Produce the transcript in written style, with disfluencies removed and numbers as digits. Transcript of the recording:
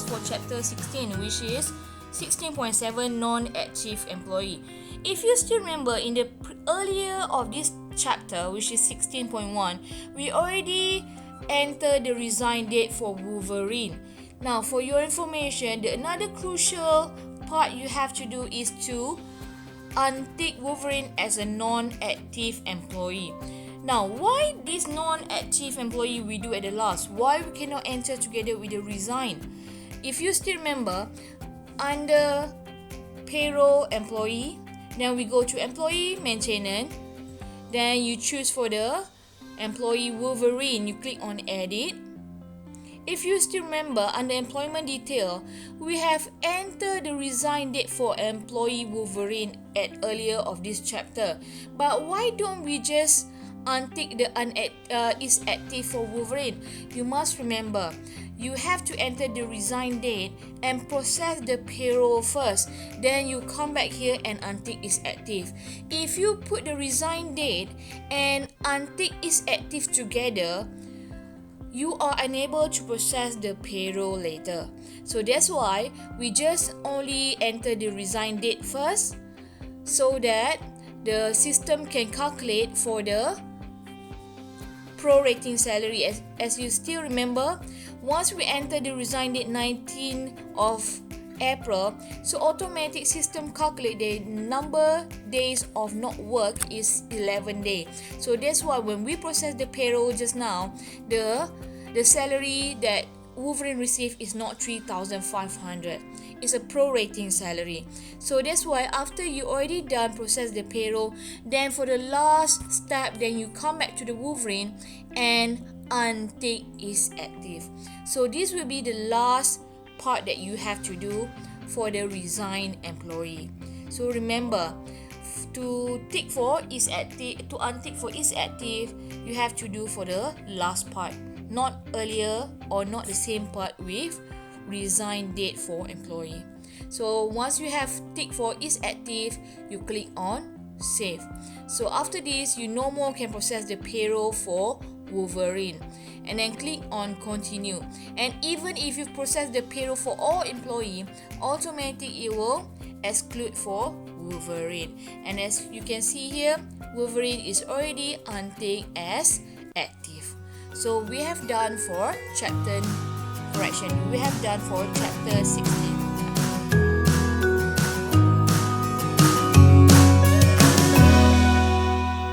for chapter 16, which is 16.7 non-active employee. If you still remember, in the earlier of this chapter, which is 16.1, we already entered the resign date for Wolverine. Now, for your information, another crucial part you have to do is to untick Wolverine as a non-active employee. Now, why this non-active employee we do at the last? Why we cannot enter together with the resign? If you still remember, under payroll employee, then we go to employee maintenance, then you choose for the employee Wolverine, you click on edit. If you still remember, under employment detail, we have entered the resign date for employee Wolverine at earlier of this chapter. But why don't we just untick the is active for Wolverine? You must remember, you have to enter the resign date and process the payroll first. Then you come back here and untick is active. If you put the resign date and untick is active together, you are unable to process the payroll later. So that's why we just only enter the resign date first, so that the system can calculate for the prorating salary. As you still remember, once we enter the resign date 19 of April, so automatic system calculate the number days of not work is 11 days. So that's why when we process the payroll just now, the salary that Wolverine received is not 3,500. It's a prorating salary. So that's why after you already done process the payroll, then for the last step, then you come back to the Wolverine and untick is active. So this will be the last part that you have to do for the resign employee. So remember, to tick for is active, to untick for is active, you have to do for the last part, not earlier or not the same part with resign date for employee. So once you have tick for is active, you click on save. So after this, you no more can process the payroll for Wolverine, and then click on continue. And even if you process the payroll for all employee, automatically it will exclude for Wolverine. And as you can see here, Wolverine is already unticked as active. So we have done for chapter 16.